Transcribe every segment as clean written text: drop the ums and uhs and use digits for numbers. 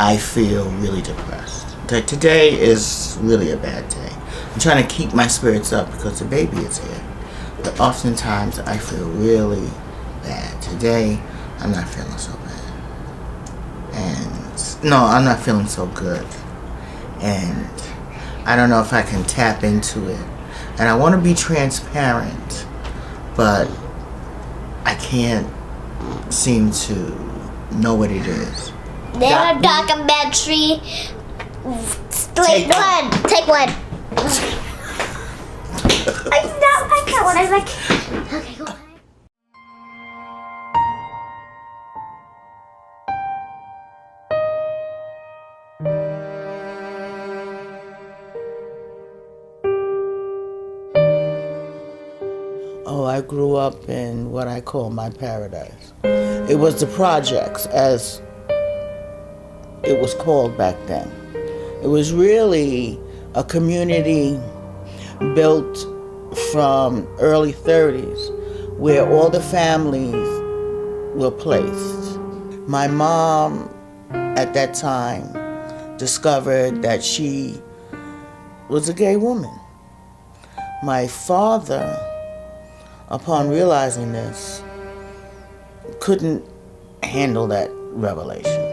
I feel really depressed. Today is really a bad day. I'm trying to keep my spirits up because the baby is here. But oftentimes I feel really bad. Today, I'm not feeling so bad. And no, I'm not feeling so good. And I don't know if I can tap into it. And I want to be transparent, but I can't seem to know what it is. There's a documentary. Take one. I did not like that one. I was like, okay, go ahead. Oh, I grew up in what I call my paradise. It was the projects, as it was called back then. It was really a community built from early 30s where all the families were placed. My mom at that time discovered that she was a gay woman. My father, upon realizing this, couldn't handle that revelation.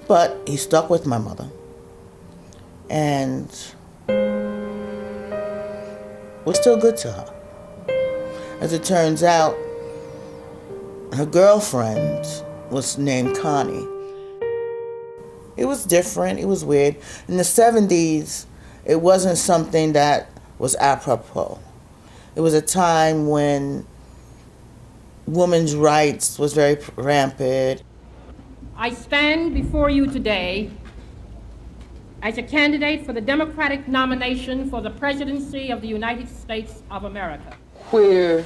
But he stuck with my mother and was still good to her. As it turns out, her girlfriend was named Connie. It was different, it was weird. In the 70s, it wasn't something that was apropos. It was a time when women's rights was very rampant. I stand before you today as a candidate for the Democratic nomination for the presidency of the United States of America. Where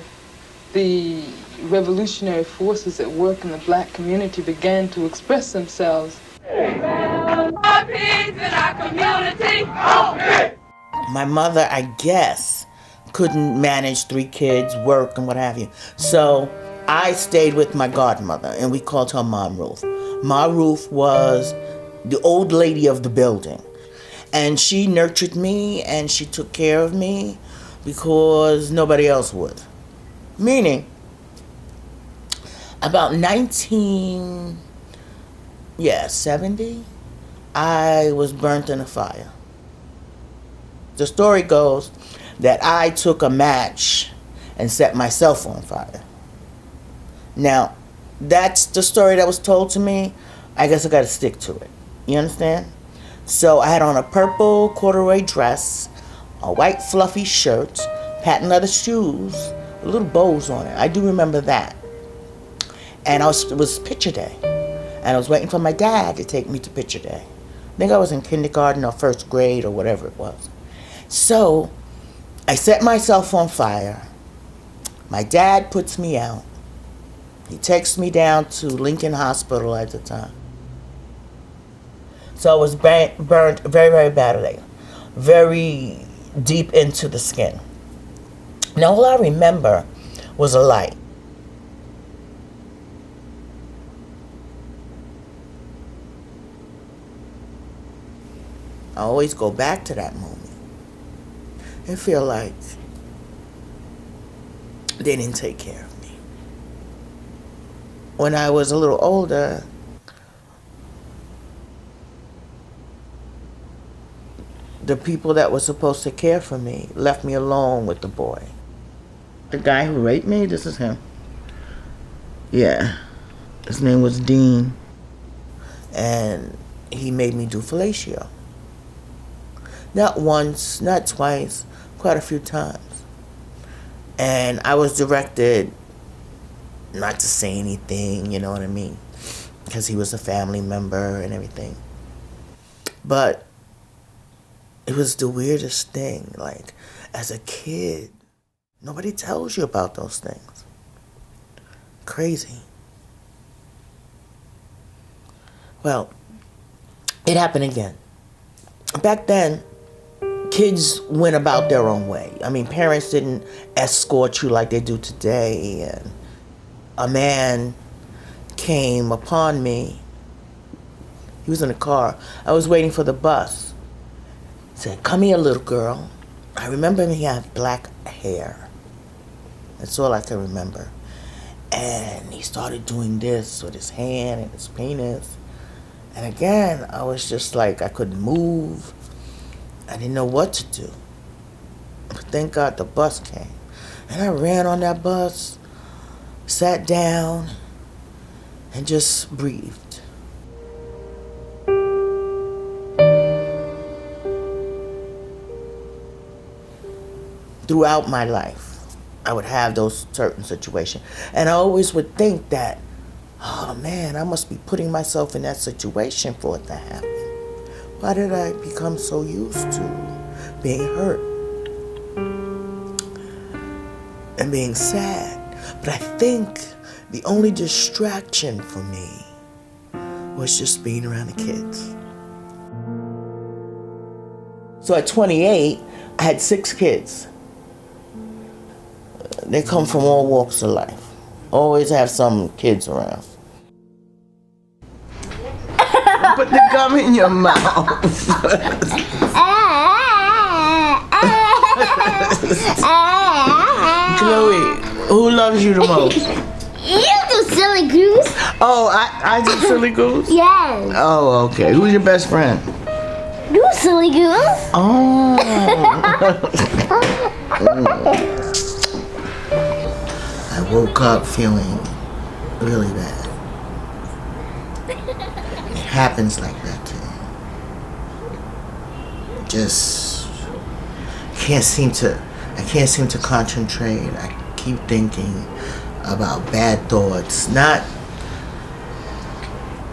the revolutionary forces at work in the black community began to express themselves. My mother, I guess, couldn't manage 3 kids, work, and what have you. So I stayed with my godmother, and we called her Mom Ruth. Ma Ruth was the old lady of the building. And she nurtured me, and she took care of me because nobody else would. Meaning, about 1970, I was burnt in a fire. The story goes that I took a match and set myself on fire. Now, that's the story that was told to me. I guess I gotta stick to it. You understand? So I had on a purple corduroy dress, a white fluffy shirt, patent leather shoes, with little bows on it. I do remember that. And it was picture day. And I was waiting for my dad to take me to picture day. I think I was in kindergarten or first grade or whatever it was. So I set myself on fire. My dad puts me out. He takes me down to Lincoln Hospital at the time. So I was burnt very, very badly, very deep into the skin. Now all I remember was a light. I always go back to that moment and feel like they didn't take care of me. When I was a little older, the people that were supposed to care for me left me alone with the boy. The guy who raped me, this is him. Yeah, his name was Dean. And he made me do fellatio. Not once, not twice, quite a few times. And I was directed not to say anything, you know what I mean? Because he was a family member and everything. But it was the weirdest thing. Like, as a kid, nobody tells you about those things. Crazy. Well, it happened again. Back then, kids went about their own way. I mean, parents didn't escort you like they do today. And a man came upon me He was in the car. I was waiting for the bus. He said, "Come here, little girl." I remember he had black hair. That's all I can remember. And he started doing this with his hand and his penis. And again, I was just like, I couldn't move. I didn't know what to do. But thank God the bus came. And I ran on that bus, sat down, and just breathed. Throughout my life, I would have those certain situations. And I always would think that, oh man, I must be putting myself in that situation for it to happen. Why did I become so used to being hurt and being sad? But I think the only distraction for me was just being around the kids. So at 28, I had 6 kids. They come from all walks of life. Always have some kids around. Put the gum in your mouth. Chloe, who loves you the most? You do silly goose. Oh, I do silly goose? Yes. Oh, okay. Who's your best friend? You silly goose. Oh. I woke up feeling really bad. It happens like that to me. Just I can't seem to concentrate. I keep thinking about bad thoughts, not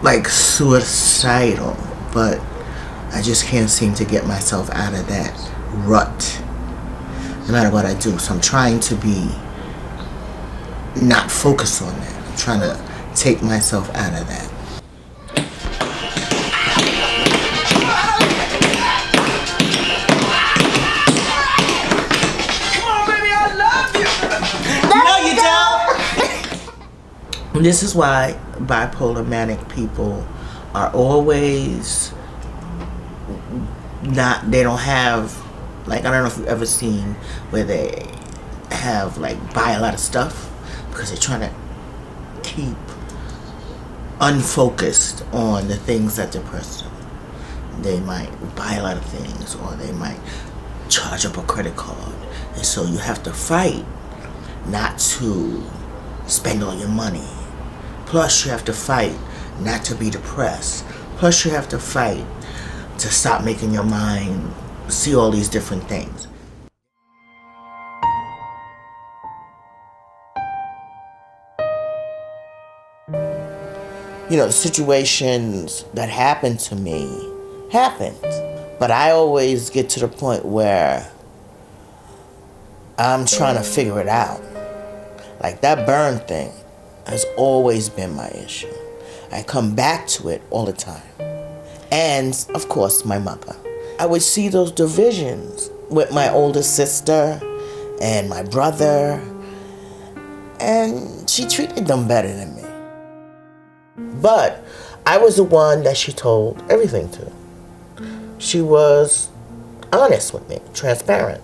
like suicidal, but I just can't seem to get myself out of that rut, no matter what I do. So I'm trying to be not focus on that. I'm trying to take myself out of that. Come on, baby, I love you. No, you don't. This is why bipolar manic people are always they don't have, like, I don't know if you've ever seen where they have, like, buy a lot of stuff because they're trying to keep unfocused on the things that depress them. They might buy a lot of things, or they might charge up a credit card, and so you have to fight not to spend all your money. Plus you have to fight not to be depressed. Plus you have to fight to stop making your mind see all these different things. You know, the situations that happened to me happened. But I always get to the point where I'm trying to figure it out. Like that burn thing has always been my issue. I come back to it all the time. And, of course, my mother. I would see those divisions with my older sister and my brother, and she treated them better than me. But I was the one that she told everything to. She was honest with me, transparent.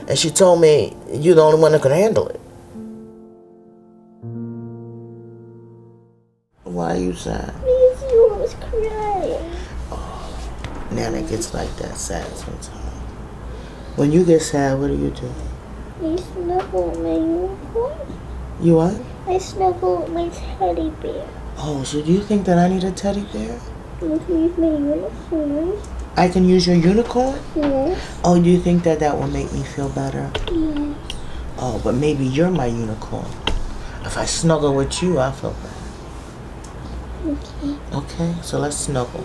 And she told me, you're the only one that can handle it. Why are you sad? Because you always crying. Now it gets like that sad sometimes. When you get sad, what do? I snuggle with my unicorn. You what? I snuggle with my teddy bear. Oh, so do you think that I need a teddy bear? You can use my unicorn. I can use your unicorn? Yes. Oh, do you think that that will make me feel better? Yes. Oh, but maybe you're my unicorn. If I snuggle with you, I'll feel better. Okay. Okay, so let's snuggle.